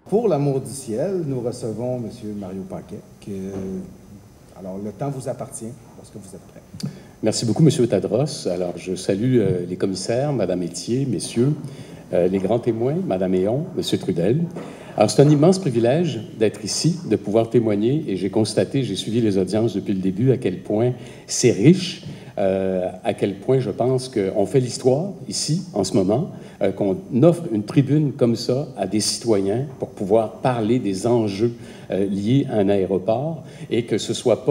Pour l'amour du ciel, nous recevons M. Mario Paquet. Alors, le temps vous appartient lorsque vous êtes prêt. Merci beaucoup, M. Tadros. Alors, je salue les commissaires, Mme Etier, messieurs, les grands témoins, Mme Héon, M. Trudel. Alors, c'est un immense privilège d'être ici, de pouvoir témoigner, et j'ai constaté, j'ai suivi les audiences depuis le début, à quel point c'est riche, à quel point je pense qu'on fait l'histoire ici, en ce moment, qu'on offre une tribune comme ça à des citoyens pour pouvoir parler des enjeux liés à un aéroport et que ce soit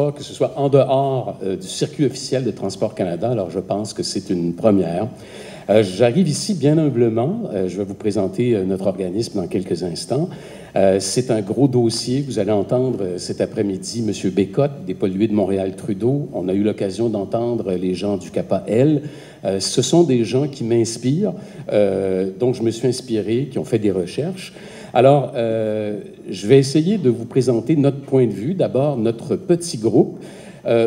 en dehors du circuit officiel de Transport Canada. Alors, je pense que c'est une première. J'arrive ici bien humblement. Je vais vous présenter notre organisme dans quelques instants. C'est un gros dossier. Vous allez entendre cet après-midi M. Bécotte, des pollués de Montréal-Trudeau. On a eu l'occasion d'entendre les gens du CAPA-L. Ce sont des gens qui m'inspirent, dont je me suis inspiré, qui ont fait des recherches. Alors, je vais essayer de vous présenter notre point de vue. D'abord, notre petit groupe.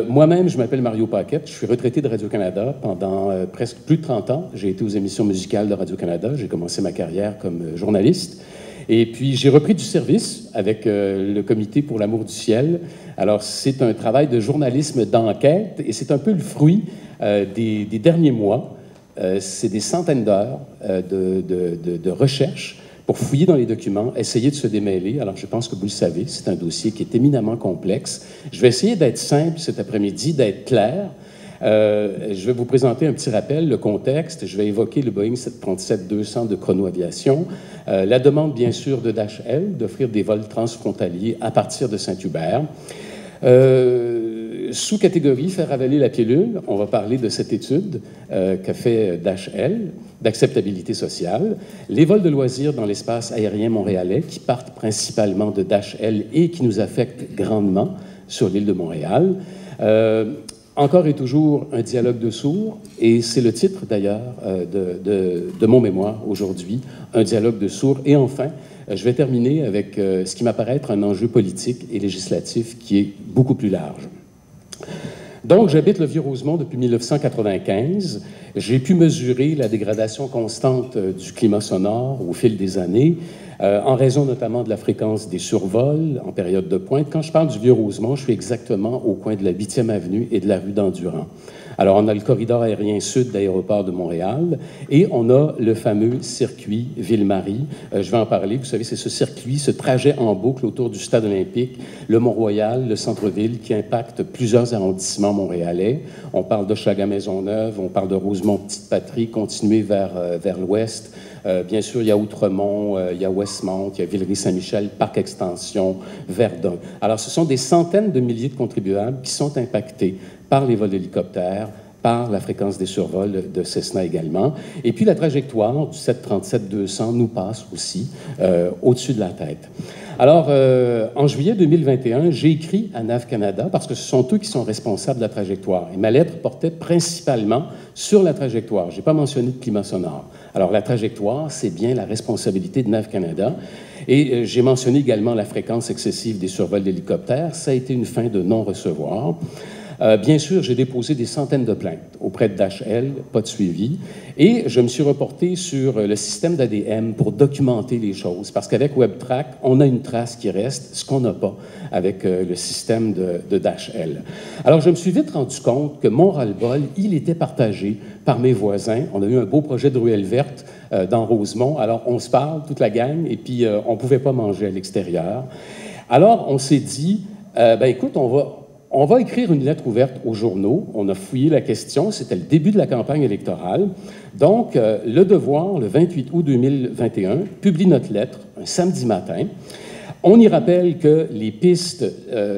Moi-même, je m'appelle Mario Paquet. Je suis retraité de Radio-Canada pendant presque plus de 30 ans. J'ai été aux émissions musicales de Radio-Canada. J'ai commencé ma carrière comme journaliste. Et puis, j'ai repris du service avec le Comité pour l'amour du ciel. Alors, c'est un travail de journalisme d'enquête et c'est un peu le fruit des derniers mois. C'est des centaines d'heures de recherche pour fouiller dans les documents, essayer de se démêler. Alors, je pense que vous le savez, c'est un dossier qui est éminemment complexe. Je vais essayer d'être simple cet après-midi, d'être clair. Je vais vous présenter un petit rappel, le contexte. Je vais évoquer le Boeing 737-200 de Chrono Aviation, la demande, bien sûr, de DHL d'offrir des vols transfrontaliers à partir de Saint-Hubert. Sous-catégorie, faire avaler la pilule, on va parler de cette étude qu'a fait DHL, d'acceptabilité sociale, les vols de loisirs dans l'espace aérien montréalais qui partent principalement de DHL et qui nous affectent grandement sur l'île de Montréal. Encore et toujours un dialogue de sourds, et c'est le titre d'ailleurs de mon mémoire aujourd'hui, un dialogue de sourds. Et enfin, je vais terminer avec ce qui m'apparaît être un enjeu politique et législatif qui est beaucoup plus large. Donc, j'habite le Vieux-Rosemont depuis 1995. J'ai pu mesurer la dégradation constante du climat sonore au fil des années, en raison notamment de la fréquence des survols en période de pointe. Quand je parle du Vieux-Rosemont, je suis exactement au coin de la 8e avenue et de la rue d'Endurant. Alors, on a le corridor aérien sud d'Aéroport de Montréal et on a le fameux circuit Ville-Marie. Je vais en parler. Vous savez, c'est ce circuit, ce trajet en boucle autour du Stade olympique, le Mont-Royal, le centre-ville, qui impacte plusieurs arrondissements montréalais. On parle d'Hochelaga-Maisonneuve, on parle de Rosemont-Petite-Patrie, continuer vers l'ouest. Bien sûr, il y a Outremont, il y a Westmount, il y a Villeray-Saint-Michel, Parc Extension, Verdun. Alors, ce sont des centaines de milliers de contribuables qui sont impactés par les vols d'hélicoptères, par la fréquence des survols de Cessna également. Et puis, la trajectoire du 737-200 nous passe aussi au-dessus de la tête. Alors, en juillet 2021, j'ai écrit à NAV Canada parce que ce sont eux qui sont responsables de la trajectoire. Et ma lettre portait principalement sur la trajectoire. Je n'ai pas mentionné de climat sonore. Alors, la trajectoire, c'est bien la responsabilité de NAV Canada. Et j'ai mentionné également la fréquence excessive des survols d'hélicoptères. Ça a été une fin de non-recevoir. Bien sûr, j'ai déposé des centaines de plaintes auprès de DHL, pas de suivi, et je me suis reporté sur le système d'ADM pour documenter les choses, parce qu'avec WebTrack, on a une trace qui reste, ce qu'on n'a pas avec le système de DHL. Alors, je me suis vite rendu compte que mon ras-le-bol, il était partagé par mes voisins. On a eu un beau projet de ruelle verte dans Rosemont, alors on se parle, toute la gang, et puis on ne pouvait pas manger à l'extérieur. Alors, on s'est dit, écoute, on va écrire une lettre ouverte aux journaux. On a fouillé la question. C'était le début de la campagne électorale. Donc, Le Devoir, le 28 août 2021, publie notre lettre un samedi matin. On y rappelle que les pistes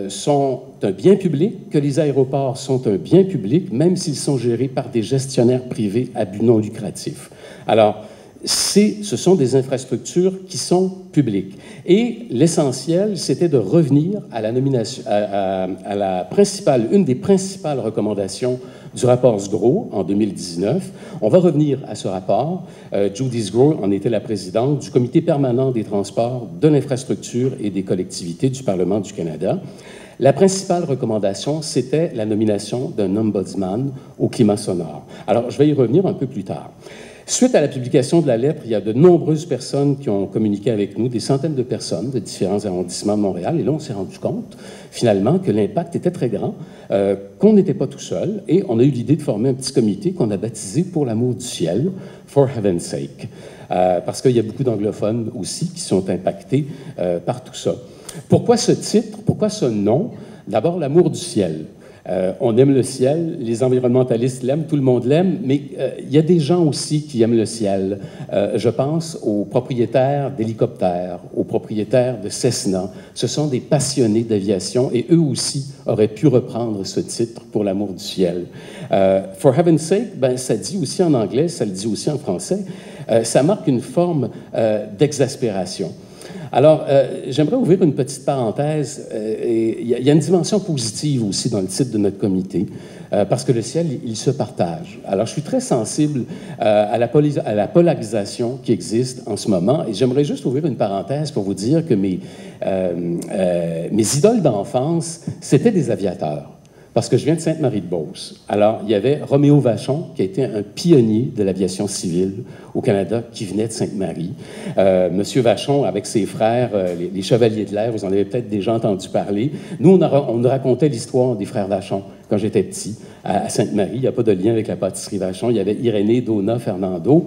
sont un bien public, que les aéroports sont un bien public, même s'ils sont gérés par des gestionnaires privés à but non lucratif. Alors, ce sont des infrastructures qui sont publiques. Et l'essentiel, c'était de revenir à la nomination, à la principale, une des principales recommandations du rapport Sgro en 2019. On va revenir à ce rapport. Judy Sgro en était la présidente du Comité permanent des transports, de l'infrastructure et des collectivités du Parlement du Canada. La principale recommandation, c'était la nomination d'un ombudsman au climat sonore. Alors, je vais y revenir un peu plus tard. Suite à la publication de la lettre, il y a de nombreuses personnes qui ont communiqué avec nous, des centaines de personnes de différents arrondissements de Montréal, et là, on s'est rendu compte, finalement, que l'impact était très grand, qu'on n'était pas tout seul, et on a eu l'idée de former un petit comité qu'on a baptisé « Pour l'amour du ciel », « For Heaven's Sake », parce qu'il y a beaucoup d'anglophones aussi qui sont impactés par tout ça. Pourquoi ce titre? Pourquoi ce nom? D'abord, l'amour du ciel. On aime le ciel, les environnementalistes l'aiment, tout le monde l'aime, mais il y a des gens aussi qui aiment le ciel. Je pense aux propriétaires d'hélicoptères, aux propriétaires de Cessna. Ce sont des passionnés d'aviation et eux aussi auraient pu reprendre ce titre pour l'amour du ciel. For Heaven's Sake, ben, ça dit aussi en anglais, ça le dit aussi en français, ça marque une forme d'exaspération. Alors, j'aimerais ouvrir une petite parenthèse. Il y a une dimension positive aussi dans le titre de notre comité, parce que le ciel, il se partage. Alors, je suis très sensible à la polarisation qui existe en ce moment, et j'aimerais juste ouvrir une parenthèse pour vous dire que mes idoles d'enfance, c'était des aviateurs. Parce que je viens de Sainte-Marie-de-Beauce. Alors, il y avait Roméo Vachon, qui a été un pionnier de l'aviation civile au Canada, qui venait de Sainte-Marie. Monsieur Vachon, avec ses frères, les Chevaliers de l'Air, vous en avez peut-être déjà entendu parler. Nous, on nous racontait l'histoire des frères Vachon quand j'étais petit, à Sainte-Marie. Il n'y a pas de lien avec la pâtisserie Vachon. Il y avait Irénée, Donna, Fernando.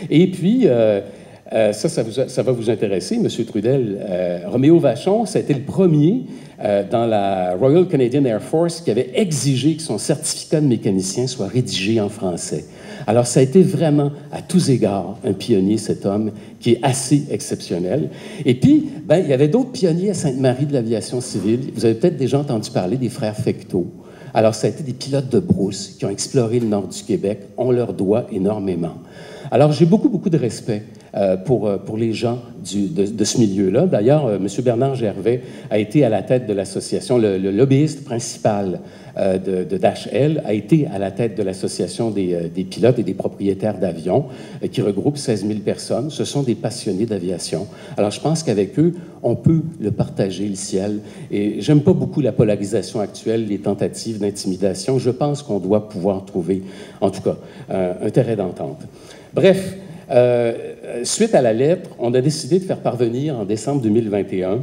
Et puis... ça va vous intéresser, M. Trudel. Roméo Vachon, ça a été le premier dans la Royal Canadian Air Force qui avait exigé que son certificat de mécanicien soit rédigé en français. Alors, ça a été vraiment, à tous égards, un pionnier, cet homme, qui est assez exceptionnel. Et puis, ben, il y avait d'autres pionniers à Sainte-Marie de l'aviation civile. Vous avez peut-être déjà entendu parler des frères Fecteau. Alors, ça a été des pilotes de brousse qui ont exploré le nord du Québec. On leur doit énormément. Alors, j'ai beaucoup de respect pour les gens de ce milieu-là. D'ailleurs, M. Bernard Gervais a été à la tête de l'association, le lobbyiste principal de Dash L a été à la tête de l'association des pilotes et des propriétaires d'avions qui regroupe 16 000 personnes. Ce sont des passionnés d'aviation. Alors, je pense qu'avec eux, on peut le partager, le ciel. Et j'aime pas beaucoup la polarisation actuelle, les tentatives d'intimidation. Je pense qu'on doit pouvoir trouver, en tout cas, un terrain d'entente. Bref, suite à la lettre, on a décidé de faire parvenir en décembre 2021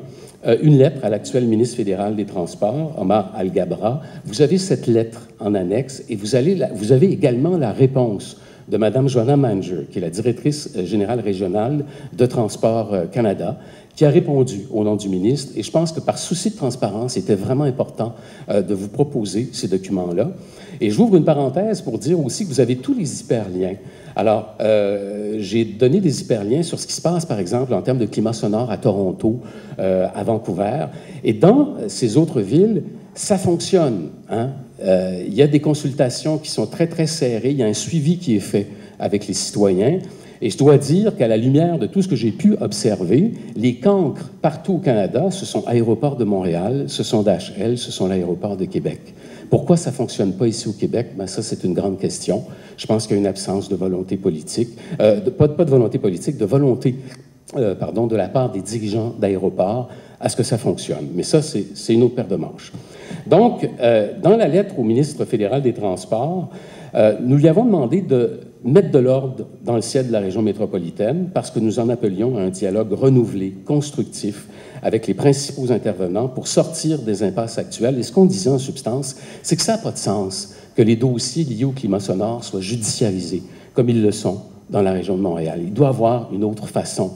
une lettre à l'actuel ministre fédéral des Transports, Omar Al-Gabra. Vous avez cette lettre en annexe et vous avez également la réponse de Mme Joanna Manger, qui est la directrice générale régionale de Transport Canada, qui a répondu au nom du ministre. Et je pense que par souci de transparence, il était vraiment important de vous proposer ces documents-là. Et j'ouvre une parenthèse pour dire aussi que vous avez tous les hyperliens. Alors, j'ai donné des hyperliens sur ce qui se passe, par exemple, en termes de climat sonore à Toronto, à Vancouver. Et dans ces autres villes, ça fonctionne, hein? Il y a des consultations qui sont très serrées. Il y a un suivi qui est fait avec les citoyens. Et je dois dire qu'à la lumière de tout ce que j'ai pu observer, les cancres partout au Canada, ce sont Aéroport de Montréal, ce sont DHL, ce sont l'Aéroport de Québec. Pourquoi ça ne fonctionne pas ici au Québec? Ben ça, c'est une grande question. Je pense qu'il y a une absence de volonté politique, pas de volonté politique, de volonté de la part des dirigeants d'aéroports à ce que ça fonctionne. Mais ça, c'est une autre paire de manches. Donc, dans la lettre au ministre fédéral des Transports, nous lui avons demandé de mettre de l'ordre dans le ciel de la région métropolitaine parce que nous en appelions à un dialogue renouvelé, constructif, avec les principaux intervenants pour sortir des impasses actuelles. Et ce qu'on disait en substance, c'est que ça n'a pas de sens que les dossiers liés au climat sonore soient judiciarisés, comme ils le sont dans la région de Montréal. Il doit y avoir une autre façon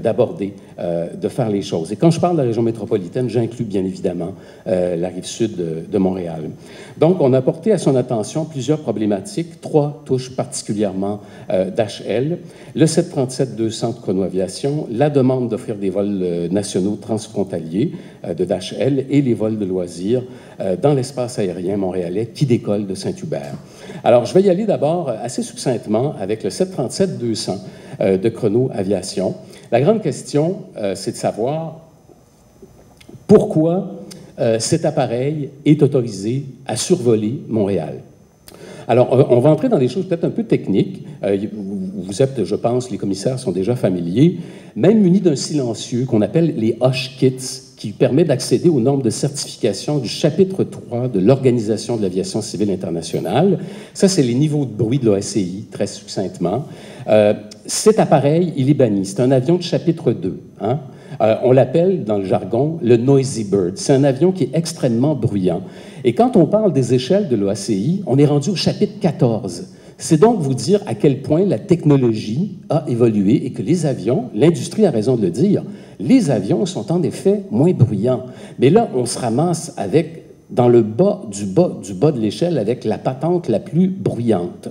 d'aborder, de faire les choses. Et quand je parle de la région métropolitaine, j'inclus bien évidemment la rive sud de Montréal. Donc, on a porté à son attention plusieurs problématiques. 3 touchent particulièrement DHL, le 737-200 de Chronoaviation, la demande d'offrir des vols nationaux transfrontaliers de DHL et les vols de loisirs dans l'espace aérien montréalais qui décolle de Saint-Hubert. Alors, je vais y aller d'abord assez succinctement avec le 737-200 de Chronoaviation. La grande question, c'est de savoir pourquoi cet appareil est autorisé à survoler Montréal. Alors, on va entrer dans des choses peut-être un peu techniques. Vous êtes, je pense, les commissaires sont déjà familiers, même munis d'un silencieux qu'on appelle les hush kits, qui permet d'accéder aux normes de certification du chapitre 3 de l'Organisation de l'aviation civile internationale. Ça, c'est les niveaux de bruit de l'OACI, très succinctement. Cet appareil, il est banni. C'est un avion de chapitre 2. Hein? On l'appelle, dans le jargon, le Noisy Bird. C'est un avion qui est extrêmement bruyant. Et quand on parle des échelles de l'OACI, on est rendu au chapitre 14. C'est donc vous dire à quel point la technologie a évolué et que les avions, l'industrie a raison de le dire, les avions sont en effet moins bruyants. Mais là, on se ramasse avec, dans le bas de l'échelle, avec la patente la plus bruyante.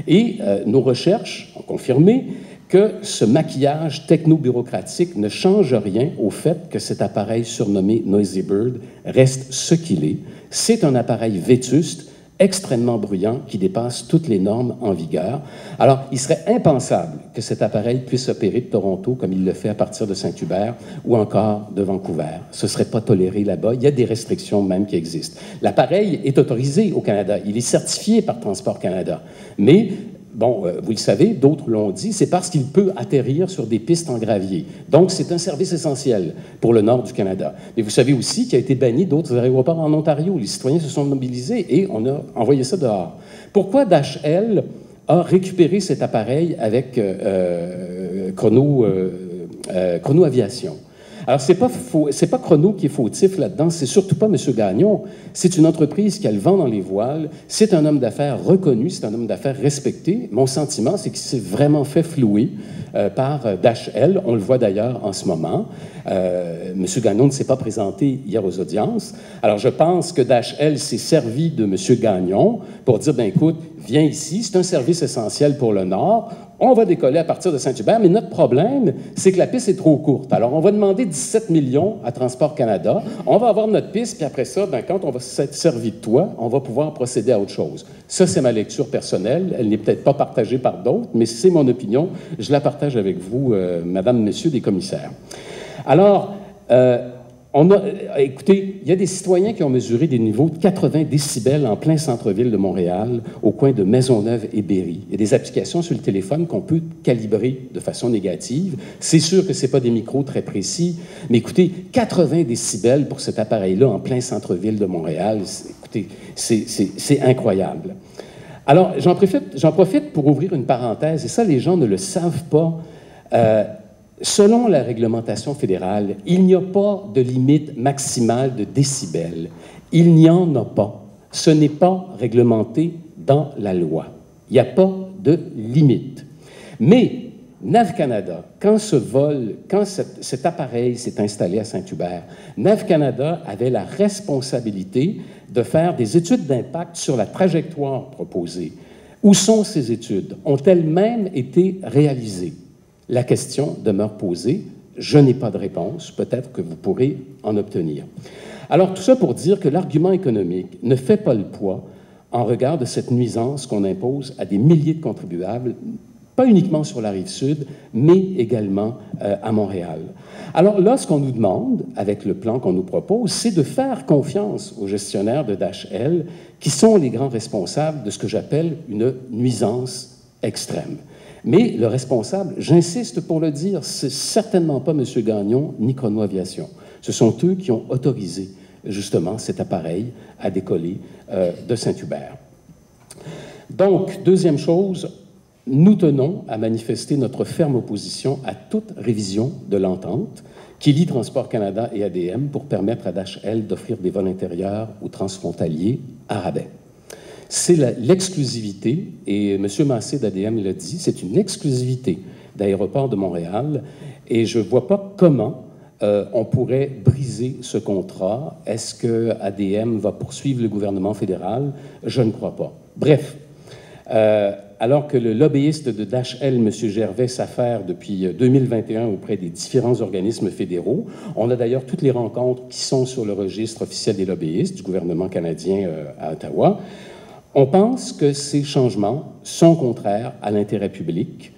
Et nos recherches ont confirmé que ce maquillage techno-bureaucratique ne change rien au fait que cet appareil surnommé Noisy Bird reste ce qu'il est. C'est un appareil vétuste, extrêmement bruyant, qui dépasse toutes les normes en vigueur. Alors, il serait impensable que cet appareil puisse opérer de Toronto comme il le fait à partir de Saint-Hubert ou encore de Vancouver. Ce ne serait pas toléré là-bas. Il y a des restrictions même qui existent. L'appareil est autorisé au Canada. Il est certifié par Transport Canada. Mais bon, vous le savez, d'autres l'ont dit, c'est parce qu'il peut atterrir sur des pistes en gravier. Donc, c'est un service essentiel pour le nord du Canada. Mais vous savez aussi qu'il a été banni d'autres aéroports en Ontario. Les citoyens se sont mobilisés et on a envoyé ça dehors. Pourquoi DHL a récupéré cet appareil avec Chrono Aviation? Alors, c'est pas Chrono qui est fautif là-dedans, c'est surtout pas M. Gagnon. C'est une entreprise qui a le vent dans les voiles. C'est un homme d'affaires reconnu, c'est un homme d'affaires respecté. Mon sentiment, c'est qu'il s'est vraiment fait flouer par DHL. On le voit d'ailleurs en ce moment. M. Gagnon ne s'est pas présenté hier aux audiences. Alors, je pense que DHL s'est servi de M. Gagnon pour dire, ben écoute, viens ici, c'est un service essentiel pour le Nord. On va décoller à partir de Saint-Hubert, mais notre problème, c'est que la piste est trop courte. Alors, on va demander 17 millions à Transport Canada. On va avoir notre piste, puis après ça, ben, quand on va s'être servi de toi, on va pouvoir procéder à autre chose. Ça, c'est ma lecture personnelle. Elle n'est peut-être pas partagée par d'autres, mais c'est mon opinion. Je la partage avec vous, Madame, Messieurs des commissaires. Alors, écoutez, il y a des citoyens qui ont mesuré des niveaux de 80 décibels en plein centre-ville de Montréal, au coin de Maisonneuve et Berry. Il y a des applications sur le téléphone qu'on peut calibrer de façon négative. C'est sûr que ce n'est pas des micros très précis, mais écoutez, 80 décibels pour cet appareil-là en plein centre-ville de Montréal, écoutez, c'est incroyable. Alors, j'en profite pour ouvrir une parenthèse, et ça, les gens ne le savent pas. Selon la réglementation fédérale, il n'y a pas de limite maximale de décibels. Il n'y en a pas. Ce n'est pas réglementé dans la loi. Il n'y a pas de limite. Mais NAV Canada, quand cet appareil s'est installé à Saint-Hubert, NAV Canada avait la responsabilité de faire des études d'impact sur la trajectoire proposée. Où sont ces études? Ont-elles même été réalisées? La question demeure posée. Je n'ai pas de réponse. Peut-être que vous pourrez en obtenir. Alors, tout ça pour dire que l'argument économique ne fait pas le poids en regard de cette nuisance qu'on impose à des milliers de contribuables, pas uniquement sur la Rive-Sud, mais également à Montréal. Alors là, ce qu'on nous demande, avec le plan qu'on nous propose, c'est de faire confiance aux gestionnaires de DHL, qui sont les grands responsables de ce que j'appelle une nuisance extrême. Mais le responsable, j'insiste pour le dire, c'est certainement pas M. Gagnon ni Chrono Aviation. Ce sont eux qui ont autorisé justement cet appareil à décoller de Saint-Hubert. Donc, deuxième chose, nous tenons à manifester notre ferme opposition à toute révision de l'entente qui lie Transport Canada et ADM pour permettre à DHL d'offrir des vols intérieurs ou transfrontaliers à rabais. C'est l'exclusivité, et M. Massé d'ADM l'a dit, c'est une exclusivité d'Aéroports de Montréal, et je ne vois pas comment on pourrait briser ce contrat. Est-ce que ADM va poursuivre le gouvernement fédéral? Je ne crois pas. Bref, alors que le lobbyiste de DHL, M. Gervais, s'affaire depuis 2021 auprès des différents organismes fédéraux, on a d'ailleurs toutes les rencontres qui sont sur le registre officiel des lobbyistes du gouvernement canadien à Ottawa. On pense que ces changements sont contraires à l'intérêt public.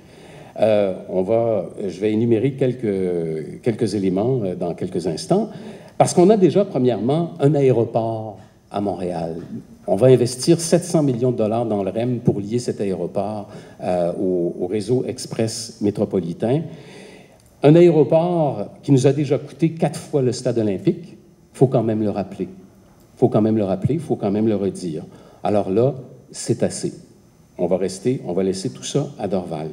Je vais énumérer quelques éléments dans quelques instants, parce qu'on a déjà, premièrement, un aéroport à Montréal. On va investir 700 millions de dollars dans le REM pour lier cet aéroport au réseau express métropolitain. Un aéroport qui nous a déjà coûté 4 fois le stade olympique, il faut quand même le rappeler. Il faut quand même le rappeler, il faut quand même le redire. Alors là, c'est assez. On va laisser tout ça à Dorval.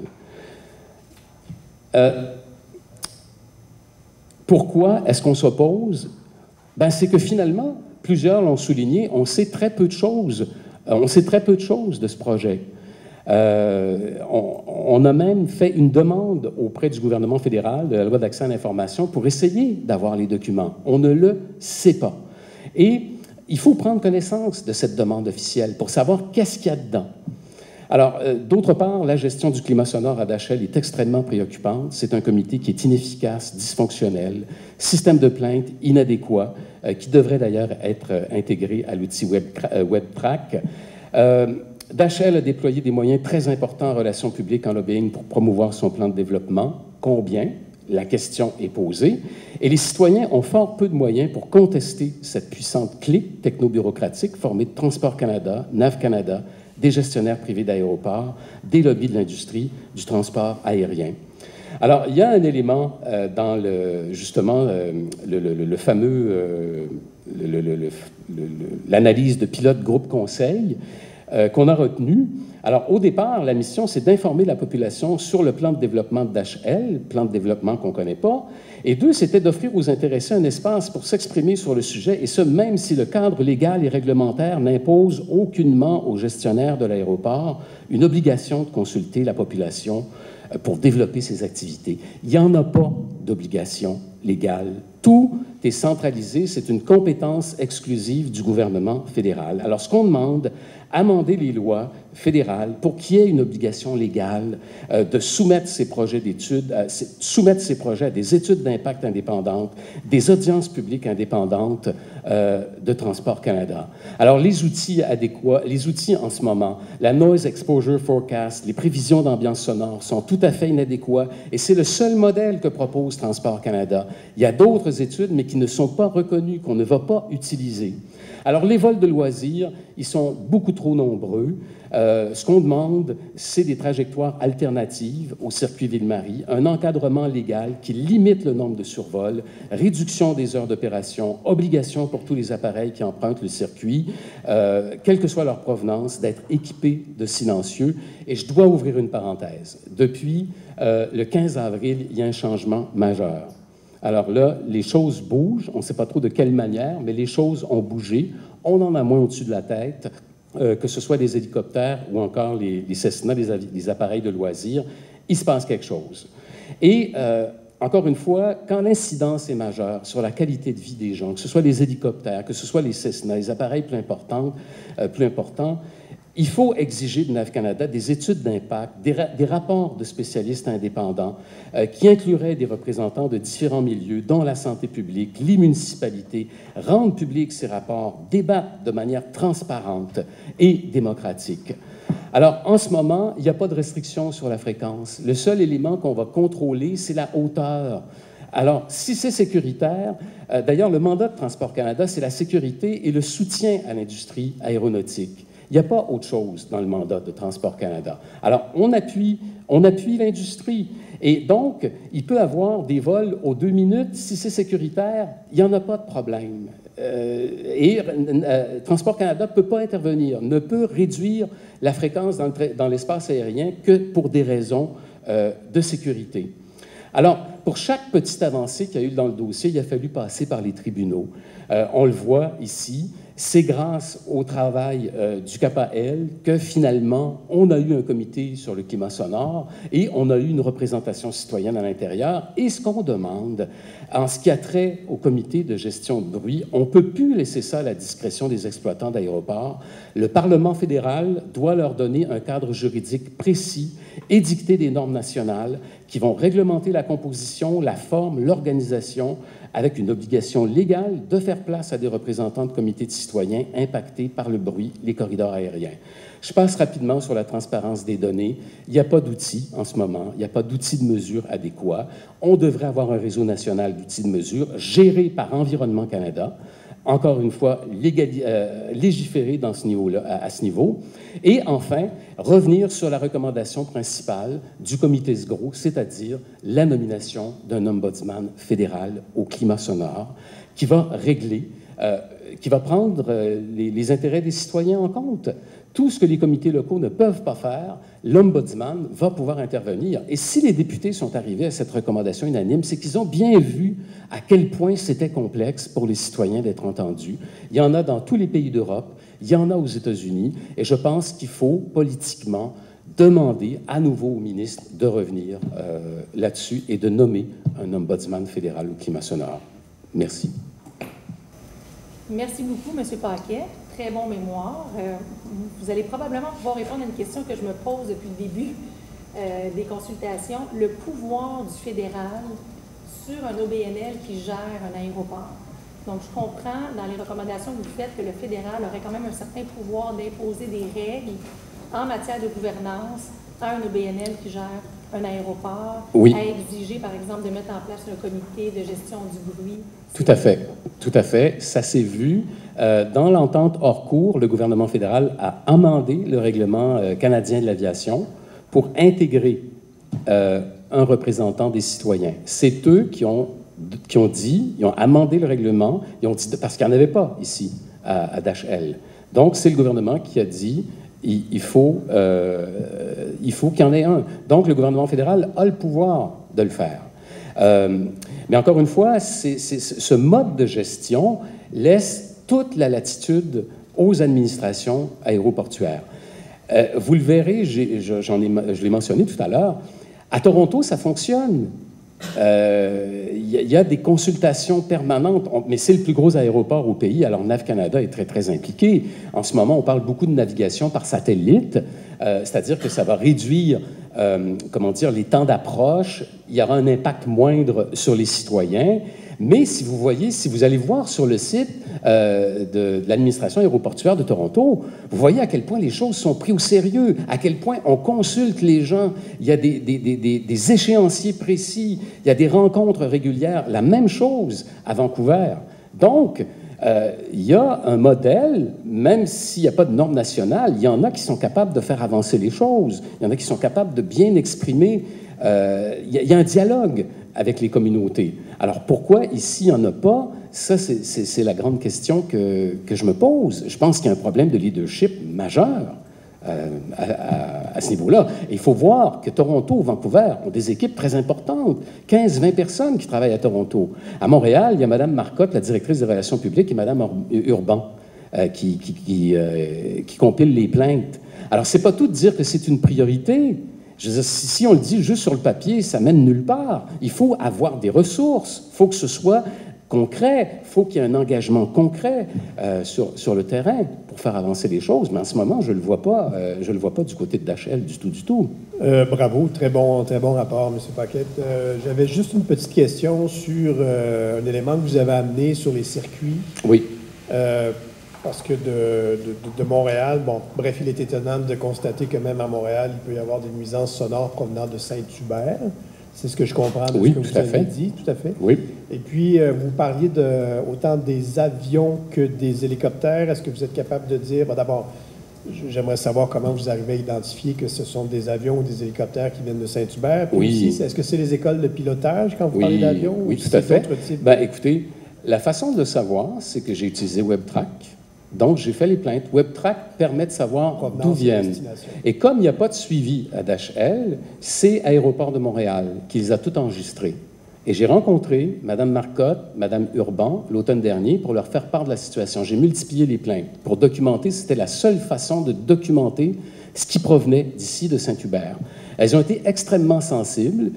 Pourquoi est-ce qu'on s'oppose? Ben, c'est que finalement, plusieurs l'ont souligné, on sait très peu de choses. On sait très peu de choses de ce projet. On a même fait une demande auprès du gouvernement fédéral de la loi d'accès à l'information pour essayer d'avoir les documents. On ne le sait pas. Et il faut prendre connaissance de cette demande officielle pour savoir qu'est-ce qu'il y a dedans. Alors, d'autre part, la gestion du climat sonore à Dashiell est extrêmement préoccupante. C'est un comité qui est inefficace, dysfonctionnel, système de plainte inadéquat, qui devrait d'ailleurs être intégré à l'outil WebTrack. Dashiell a déployé des moyens très importants en relations publiques, en lobbying, pour promouvoir son plan de développement. Combien? La question est posée. Et les citoyens ont fort peu de moyens pour contester cette puissante clique techno-bureaucratique formée de Transport Canada, NAV Canada, des gestionnaires privés d'aéroports, des lobbies de l'industrie du transport aérien. Alors, il y a un élément dans le fameux l'analyse de pilote groupe conseil qu'on a retenu. Alors, au départ, la mission, c'est d'informer la population sur le plan de développement de Dashiell, plan de développement qu'on ne connaît pas, et deux, c'était d'offrir aux intéressés un espace pour s'exprimer sur le sujet, et ce, même si le cadre légal et réglementaire n'impose aucunement aux gestionnaires de l'aéroport une obligation de consulter la population pour développer ses activités. Il n'y en a pas d'obligation légale. Tout est centralisé, c'est une compétence exclusive du gouvernement fédéral. Alors, ce qu'on demande, amender les lois fédérales pour qu'il y ait une obligation légale de soumettre ces projets d'études, soumettre ces projets à des études d'impact indépendantes, des audiences publiques indépendantes de Transport Canada. Alors, les outils adéquats, les outils en ce moment, la Noise Exposure Forecast, les prévisions d'ambiance sonore sont tout à fait inadéquats et c'est le seul modèle que propose Transport Canada. Il y a d'autres études, mais qui ne sont pas reconnues, qu'on ne va pas utiliser. Alors, les vols de loisirs, ils sont beaucoup trop nombreux. Ce qu'on demande, c'est des trajectoires alternatives au circuit Ville-Marie, un encadrement légal qui limite le nombre de survols, réduction des heures d'opération, obligation pour tous les appareils qui empruntent le circuit, quelle que soit leur provenance, d'être équipés de silencieux. Et je dois ouvrir une parenthèse. Depuis le 15 avril, il y a un changement majeur. Alors là, les choses bougent, on ne sait pas trop de quelle manière, mais les choses ont bougé. On en a moins au-dessus de la tête, que ce soit des hélicoptères ou encore les Cessna, les appareils de loisirs. Il se passe quelque chose. Et encore une fois, quand l'incidence est majeure sur la qualité de vie des gens, que ce soit les hélicoptères, que ce soit les Cessna, les appareils plus importants, il faut exiger de NAV Canada des études d'impact, des rapports de spécialistes indépendants qui incluraient des représentants de différents milieux, dont la santé publique, les municipalités, rendre publics ces rapports, débattre de manière transparente et démocratique. Alors, en ce moment, il n'y a pas de restriction sur la fréquence. Le seul élément qu'on va contrôler, c'est la hauteur. Alors, si c'est sécuritaire, d'ailleurs, le mandat de Transport Canada, c'est la sécurité et le soutien à l'industrie aéronautique. Il n'y a pas autre chose dans le mandat de Transport Canada. Alors, on appuie l'industrie. Et donc, il peut y avoir des vols aux 2 minutes. Si c'est sécuritaire, il n'y en a pas de problème. Transport Canada ne peut pas intervenir, ne peut réduire la fréquence dans l'espace aérien que pour des raisons de sécurité. Alors, pour chaque petite avancée qu'il y a eu dans le dossier, il a fallu passer par les tribunaux. On le voit ici. C'est grâce au travail du CAPAL que finalement, on a eu un comité sur le climat sonore et on a eu une représentation citoyenne à l'intérieur. Et ce qu'on demande, en ce qui a trait au comité de gestion de bruit, on ne peut plus laisser ça à la discrétion des exploitants d'aéroports. Le Parlement fédéral doit leur donner un cadre juridique précis et dicter des normes nationales qui vont réglementer la composition, la forme, l'organisation, avec une obligation légale de faire place à des représentants de comités de citoyens impactés par le bruit, les corridors aériens. Je passe rapidement sur la transparence des données. Il n'y a pas d'outils en ce moment, il n'y a pas d'outils de mesure adéquats. On devrait avoir un réseau national d'outils de mesure géré par Environnement Canada, encore une fois, légiférer dans ce niveau-là, à ce niveau. Et enfin, revenir sur la recommandation principale du comité SGRO, c'est-à-dire la nomination d'un ombudsman fédéral au climat sonore qui va régler, qui va prendre les intérêts des citoyens en compte. Tout ce que les comités locaux ne peuvent pas faire, l'ombudsman va pouvoir intervenir. Et si les députés sont arrivés à cette recommandation unanime, c'est qu'ils ont bien vu à quel point c'était complexe pour les citoyens d'être entendus. Il y en a dans tous les pays d'Europe, il y en a aux États-Unis, et je pense qu'il faut politiquement demander à nouveau au ministre de revenir là-dessus et de nommer un ombudsman fédéral au climat sonore. Merci. Merci beaucoup, M. Paquet. Très bon mémoire. Vous allez probablement pouvoir répondre à une question que je me pose depuis le début des consultations. Le pouvoir du fédéral sur un OBNL qui gère un aéroport. Donc, je comprends dans les recommandations que vous faites que le fédéral aurait quand même un certain pouvoir d'imposer des règles en matière de gouvernance à un OBNL qui gère un aéroport, oui, à exiger, par exemple, de mettre en place un comité de gestion du bruit. Tout à fait, tout à fait. Ça s'est vu. Dans l'entente hors cours, le gouvernement fédéral a amendé le règlement canadien de l'aviation pour intégrer un représentant des citoyens. C'est eux qui ont dit, ils ont amendé le règlement, ils ont dit, parce qu'il n'y en avait pas ici, à DHL. Donc, c'est le gouvernement qui a dit, il faut qu'il y en ait un. Donc, le gouvernement fédéral a le pouvoir de le faire. Mais encore une fois, ce mode de gestion laisse toute la latitude aux administrations aéroportuaires. Vous le verrez, je l'ai mentionné tout à l'heure, à Toronto, ça fonctionne. Il y a des consultations permanentes, mais c'est le plus gros aéroport au pays, alors NAV Canada est très, très impliqué. En ce moment, on parle beaucoup de navigation par satellite, c'est-à-dire que ça va réduire, les temps d'approche, il y aura un impact moindre sur les citoyens, mais si vous allez voir sur le site de l'administration aéroportuaire de Toronto, vous voyez à quel point les choses sont prises au sérieux, à quel point on consulte les gens, il y a des échéanciers précis, il y a des rencontres régulières, la même chose à Vancouver. Donc, il y a un modèle, même s'il n'y a pas de normes nationales, il y en a qui sont capables de faire avancer les choses, il y en a qui sont capables de bien exprimer, il y a un dialogue avec les communautés. Alors, pourquoi ici, il n'y en a pas? Ça, c'est la grande question que je me pose. Je pense qu'il y a un problème de leadership majeur à ce niveau-là. Et il faut voir que Toronto, Vancouver ont des équipes très importantes. 15-20 personnes qui travaillent à Toronto. À Montréal, il y a Mme Marcotte, la directrice des relations publiques, et Mme Urban, qui compilent les plaintes. Alors, c'est pas tout de dire que c'est une priorité. Je veux dire, si on le dit juste sur le papier, ça mène nulle part. Il faut avoir des ressources. Il faut que ce soit concret. Il faut qu'il y ait un engagement concret sur le terrain pour faire avancer les choses. Mais en ce moment, je ne le vois pas. Je le vois pas du côté de DHL du tout. Bravo, très bon rapport, M. Paquet. J'avais juste une petite question sur un élément que vous avez amené sur les circuits. Oui. Parce que de Montréal, bref, il est étonnant de constater que même à Montréal, il peut y avoir des nuisances sonores provenant de Saint-Hubert. C'est ce que je comprends de ce que vous avez dit. Tout à fait. Oui. Et puis, vous parliez autant des avions que des hélicoptères. Est-ce que vous êtes capable de dire, d'abord, j'aimerais savoir comment vous arrivez à identifier que ce sont des avions ou des hélicoptères qui viennent de Saint-Hubert. Puis oui. Aussi, est-ce que c'est les écoles de pilotage quand vous parlez d'avions? Oui, tout à fait. Écoutez, la façon de le savoir, c'est que j'ai utilisé WebTrack. Donc, j'ai fait les plaintes. WebTrack permet de savoir d'où viennent. Et comme il n'y a pas de suivi à DHL, c'est Aéroport de Montréal qui les a toutes enregistrés. Et j'ai rencontré Mme Marcotte, Mme Urban, l'automne dernier, pour leur faire part de la situation. J'ai multiplié les plaintes pour documenter. C'était la seule façon de documenter ce qui provenait d'ici de Saint-Hubert. Elles ont été extrêmement sensibles.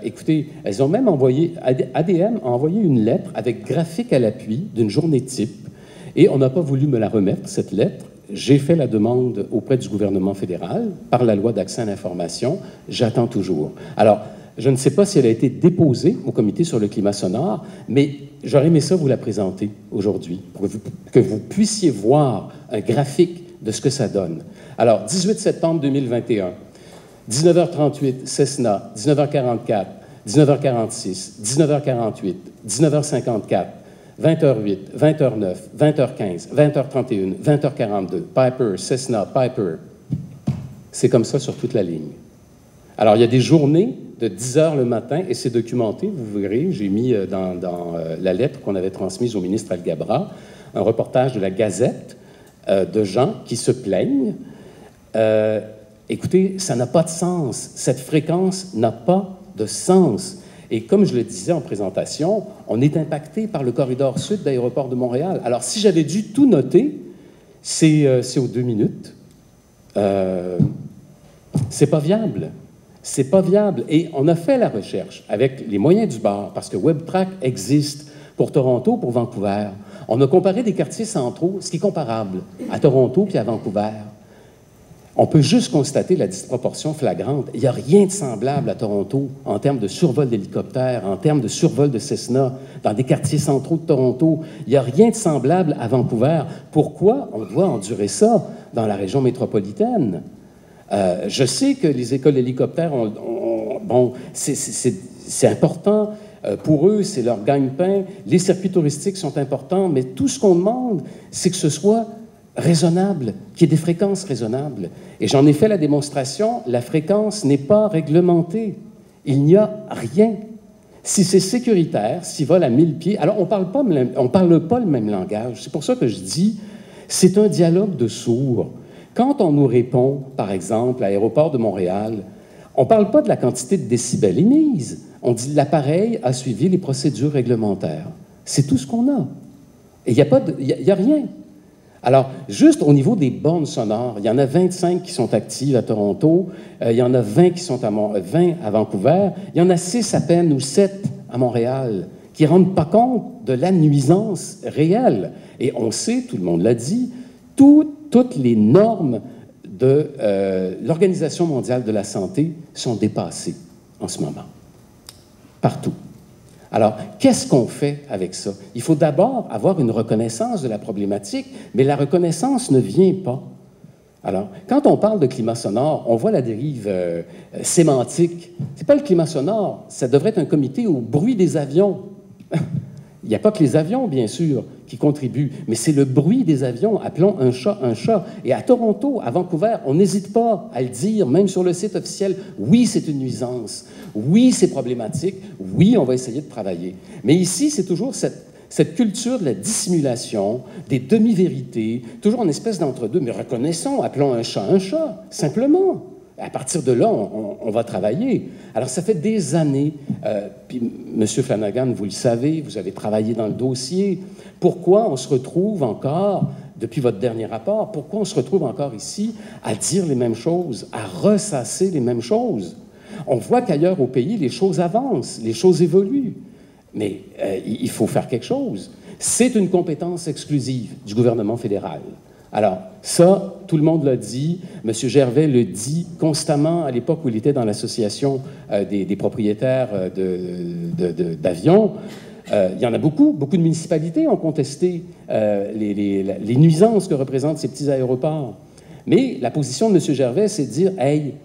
Écoutez, elles ont même envoyé, ADM a envoyé une lettre avec graphique à l'appui d'une journée type. Et on n'a pas voulu me la remettre, cette lettre. J'ai fait la demande auprès du gouvernement fédéral par la loi d'accès à l'information. J'attends toujours. Alors, je ne sais pas si elle a été déposée au comité sur le climat sonore, mais j'aurais aimé ça vous la présenter aujourd'hui, pour que vous puissiez voir un graphique de ce que ça donne. Alors, 18 septembre 2021, 19h38, Cessna, 19h44, 19h46, 19h48, 19h54, 20h08, 20h09, 20h15, 20h31, 20h42, Piper, Cessna, Piper. C'est comme ça sur toute la ligne. Alors, il y a des journées de 10 heures le matin, et c'est documenté, vous verrez, j'ai mis dans la lettre qu'on avait transmise au ministre Alghabra, un reportage de la Gazette de gens qui se plaignent. Écoutez, ça n'a pas de sens. Cette fréquence n'a pas de sens. Et comme je le disais en présentation, on est impacté par le corridor sud d'Aéroport de Montréal. Alors, si j'avais dû tout noter, c'est aux 2 minutes. C'est pas viable. C'est pas viable. Et on a fait la recherche avec les moyens du bord, parce que WebTrack existe pour Toronto, pour Vancouver. On a comparé des quartiers centraux, ce qui est comparable à Toronto puis à Vancouver. On peut juste constater la disproportion flagrante. Il n'y a rien de semblable à Toronto en termes de survol d'hélicoptères, en termes de survol de Cessna, dans des quartiers centraux de Toronto. Il n'y a rien de semblable à Vancouver. Pourquoi on doit endurer ça dans la région métropolitaine? Je sais que les écoles d'hélicoptères, bon, c'est important. Pour eux, c'est leur gagne-pain. Les circuits touristiques sont importants, mais tout ce qu'on demande, c'est que ce soit raisonnable, qu'il y ait des fréquences raisonnables. Et j'en ai fait la démonstration, la fréquence n'est pas réglementée. Il n'y a rien. Si c'est sécuritaire, s'ils volent à 1000 pieds, alors on parle pas le même langage. C'est pour ça que je dis, c'est un dialogue de sourds. Quand on nous répond, par exemple, à l'aéroport de Montréal, on ne parle pas de la quantité de décibels émises. On dit l'appareil a suivi les procédures réglementaires. C'est tout ce qu'on a. Et il n'y a rien. Alors, juste au niveau des bornes sonores, il y en a 25 qui sont actives à Toronto, il y en a 20 qui sont 20 à Vancouver, il y en a 6 à peine ou 7 à Montréal qui ne rendent pas compte de la nuisance réelle. Et on sait, tout le monde l'a dit, toutes les normes de l'Organisation mondiale de la santé sont dépassées en ce moment, partout. Alors, qu'est-ce qu'on fait avec ça? Il faut d'abord avoir une reconnaissance de la problématique, mais la reconnaissance ne vient pas. Alors, quand on parle de climat sonore, on voit la dérive sémantique. Ce n'est pas le climat sonore, ça devrait être un comité au bruit des avions. Il n'y a pas que les avions, bien sûr, qui contribuent, mais c'est le bruit des avions. Appelons un chat un chat. Et à Toronto, à Vancouver, on n'hésite pas à le dire, même sur le site officiel. Oui, c'est une nuisance. Oui, c'est problématique. Oui, on va essayer de travailler. Mais ici, c'est toujours cette culture de la dissimulation, des demi-vérités, toujours en espèce d'entre-deux. Mais reconnaissons, appelons un chat, simplement. À partir de là, on va travailler. Alors, ça fait des années, puis M. Flanagan, vous le savez, vous avez travaillé dans le dossier. Pourquoi on se retrouve encore, depuis votre dernier rapport, pourquoi on se retrouve encore ici à dire les mêmes choses, à ressasser les mêmes choses? On voit qu'ailleurs au pays, les choses avancent, les choses évoluent. Mais il faut faire quelque chose. C'est une compétence exclusive du gouvernement fédéral. Alors, ça, tout le monde l'a dit. M. Gervais le dit constamment à l'époque où il était dans l'association des propriétaires d'avions. Il y en a beaucoup de municipalités ont contesté les nuisances que représentent ces petits aéroports. Mais la position de M. Gervais, c'est de dire, hey,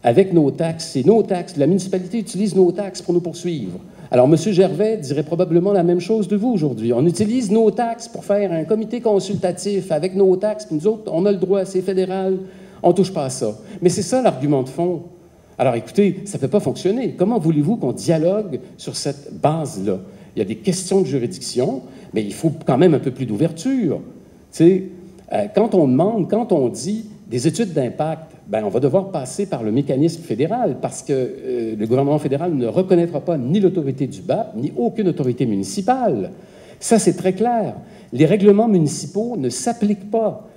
avec nos taxes, c'est nos taxes, la municipalité utilise nos taxes pour nous poursuivre. Alors, M. Gervais dirait probablement la même chose de vous aujourd'hui. On utilise nos taxes pour faire un comité consultatif avec nos taxes, puis nous autres, on a le droit, c'est fédéral, on ne touche pas à ça. Mais c'est ça l'argument de fond. Alors, écoutez, ça ne peut pas fonctionner. Comment voulez-vous qu'on dialogue sur cette base-là? Il y a des questions de juridiction, mais il faut quand même un peu plus d'ouverture. Tu sais, quand on demande, quand on dit des études d'impact, ben, on va devoir passer par le mécanisme fédéral parce que le gouvernement fédéral ne reconnaîtra pas ni l'autorité du BAP, ni aucune autorité municipale. Ça, c'est très clair. Les règlements municipaux ne s'appliquent pas.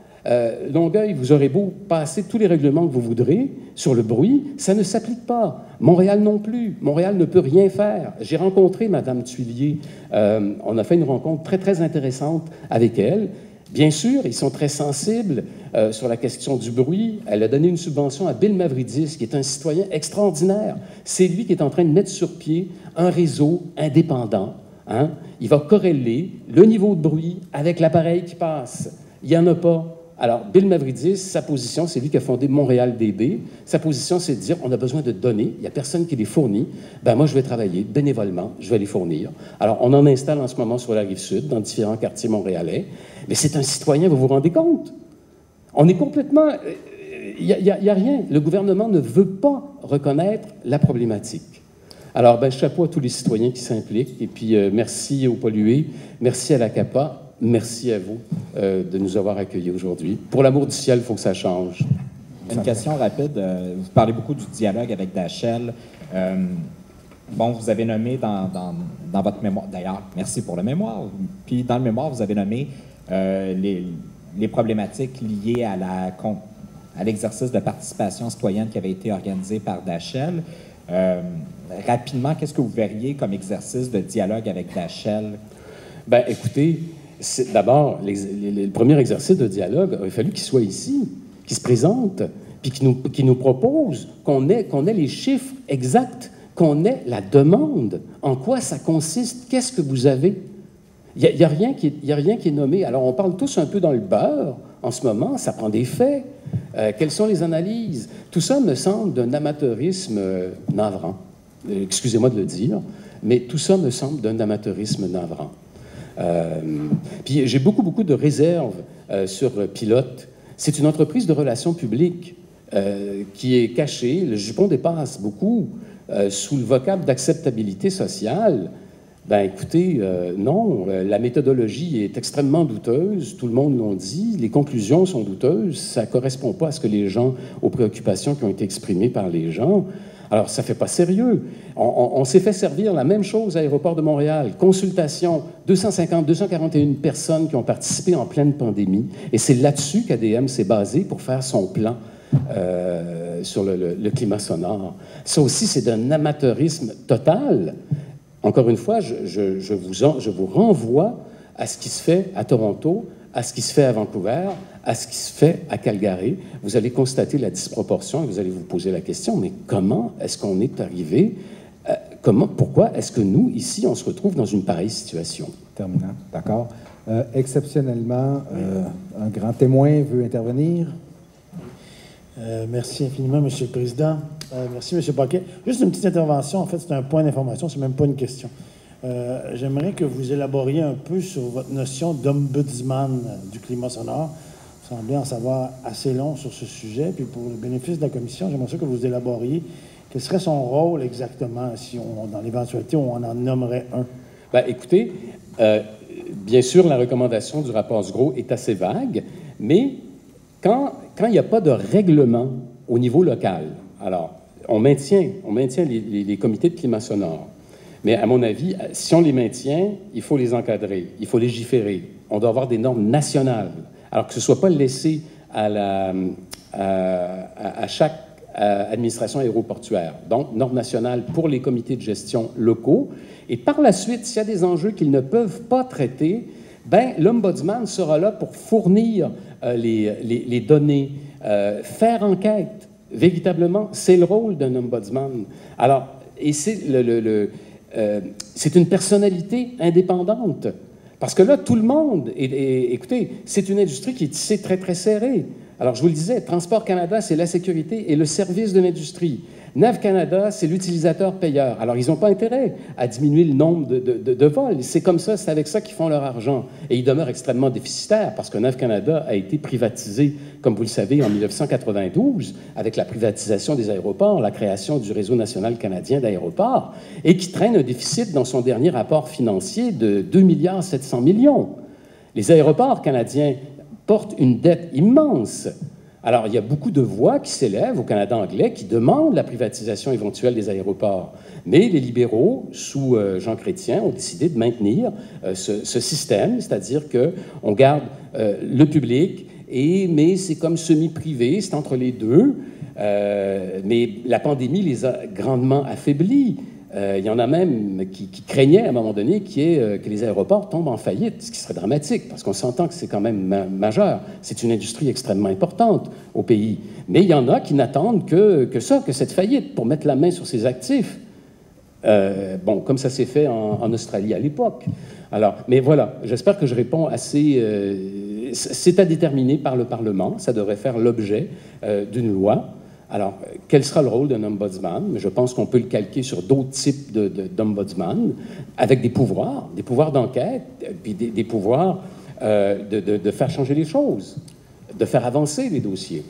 Longueuil, vous aurez beau passer tous les règlements que vous voudrez sur le bruit, ça ne s'applique pas. Montréal non plus. Montréal ne peut rien faire. J'ai rencontré Mme Thuillier. On a fait une rencontre très, très intéressante avec elle. Bien sûr, ils sont très sensibles sur la question du bruit. Elle a donné une subvention à Bill Mavridis, qui est un citoyen extraordinaire. C'est lui qui est en train de mettre sur pied un réseau indépendant. Hein? Il va corréler le niveau de bruit avec l'appareil qui passe. Il n'y en a pas Alors, Bill Mavridis, sa position, c'est lui qui a fondé Montréal DB. Sa position, c'est de dire, on a besoin de données, il n'y a personne qui les fournit. Ben moi, je vais travailler bénévolement, je vais les fournir. Alors, on en installe en ce moment sur la Rive-Sud, dans différents quartiers montréalais. Mais c'est un citoyen, vous vous rendez compte? On est complètement... Il n'y a rien. Le gouvernement ne veut pas reconnaître la problématique. Alors, ben, chapeau à tous les citoyens qui s'impliquent. Et puis, merci aux pollués, merci à la CAPA. Merci à vous de nous avoir accueillis aujourd'hui. Pour l'amour du ciel, il faut que ça change. Une question rapide. Vous parlez beaucoup du dialogue avec Dachel. Bon, vous avez nommé dans votre mémoire, d'ailleurs, merci pour le mémoire, puis dans le mémoire, vous avez nommé les problématiques liées à l'exercice de participation citoyenne qui avait été organisé par Dachel. Rapidement, qu'est-ce que vous verriez comme exercice de dialogue avec Dachel? Bien, écoutez, d'abord, le premier exercice de dialogue, il a fallu qu'il soit ici, qu'il se présente, puis qu'il nous propose, qu'on ait les chiffres exacts, qu'on ait la demande. En quoi ça consiste? Qu'est-ce que vous avez? Il n'y a rien qui est nommé. Alors, on parle tous un peu dans le beurre en ce moment, ça prend des faits. Quelles sont les analyses? Tout ça me semble d'un amateurisme navrant. Excusez-moi de le dire, mais tout ça me semble d'un amateurisme navrant. Puis j'ai beaucoup de réserves sur Pilote. C'est une entreprise de relations publiques qui est cachée. Le jupon dépasse beaucoup sous le vocable d'acceptabilité sociale. Ben écoutez, non, la méthodologie est extrêmement douteuse, tout le monde l'a dit, les conclusions sont douteuses, ça ne correspond pas à ce que les gens, aux préoccupations qui ont été exprimées par les gens. Alors, ça ne fait pas sérieux. On s'est fait servir la même chose à l'aéroport de Montréal. Consultation, 241 personnes qui ont participé en pleine pandémie. Et c'est là-dessus qu'ADM s'est basé pour faire son plan sur le climat sonore. Ça aussi, c'est d'un amateurisme total. Encore une fois, je vous renvoie à ce qui se fait à Toronto, à ce qui se fait à Vancouver, à ce qui se fait à Calgary. Vous allez constater la disproportion et vous allez vous poser la question, mais comment est-ce qu'on est arrivé? Pourquoi est-ce que nous, ici, on se retrouve dans une pareille situation? Terminant, d'accord. Exceptionnellement, un grand témoin veut intervenir. Merci infiniment, M. le Président. Merci, M. Paquet. Juste une petite intervention. En fait, c'est un point d'information, c'est même pas une question. J'aimerais que vous élaboriez un peu sur votre notion d'ombudsman du climat sonore. Vous semblez en savoir assez long sur ce sujet. Puis pour le bénéfice de la Commission, j'aimerais ça que vous élaboriez quel serait son rôle exactement si dans l'éventualité où on en nommerait un. Bien, écoutez, bien sûr, la recommandation du rapport Sgro est assez vague, mais quand il n'y a pas de règlement au niveau local, alors on maintient les comités de climat sonore. Mais à mon avis, si on les maintient, il faut les encadrer, il faut légiférer. On doit avoir des normes nationales. Alors que ce ne soit pas laissé à chaque administration aéroportuaire. Donc, normes nationales pour les comités de gestion locaux. Et par la suite, s'il y a des enjeux qu'ils ne peuvent pas traiter, ben, l'ombudsman sera là pour fournir les données, faire enquête. Véritablement, c'est le rôle d'un ombudsman. Alors, et c'est c'est une personnalité indépendante. Parce que là, tout le monde, écoutez, c'est une industrie qui est tissée très, très serrée. Alors, je vous le disais, Transport Canada, c'est la sécurité et le service de l'industrie. NAV Canada, c'est l'utilisateur-payeur. Alors, ils n'ont pas intérêt à diminuer le nombre de vols. C'est comme ça, c'est avec ça qu'ils font leur argent. Et ils demeurent extrêmement déficitaires parce que NAV Canada a été privatisé, comme vous le savez, en 1992, avec la privatisation des aéroports, la création du Réseau national canadien d'aéroports, et qui traîne un déficit dans son dernier rapport financier de 2,7 milliards. Les aéroports canadiens portent une dette immense. Alors, il y a beaucoup de voix qui s'élèvent au Canada anglais qui demandent la privatisation éventuelle des aéroports. Mais les libéraux, sous Jean Chrétien, ont décidé de maintenir ce système, c'est-à-dire qu'on garde le public, mais c'est comme semi-privé, c'est entre les deux. Mais la pandémie les a grandement affaiblis. Il y en a même qui craignaient à un moment donné que les aéroports tombent en faillite, ce qui serait dramatique, parce qu'on s'entend que c'est quand même majeur. C'est une industrie extrêmement importante au pays. Mais il y en a qui n'attendent que cette faillite pour mettre la main sur ses actifs. Bon, comme ça s'est fait en Australie à l'époque. Alors, mais voilà, j'espère que je réponds assez c'est à déterminer par le Parlement. Ça devrait faire l'objet d'une loi. Alors, quel sera le rôle d'un ombudsman? Je pense qu'on peut le calquer sur d'autres types d'ombudsman, avec des pouvoirs d'enquête, puis des pouvoirs de faire changer les choses, de faire avancer les dossiers.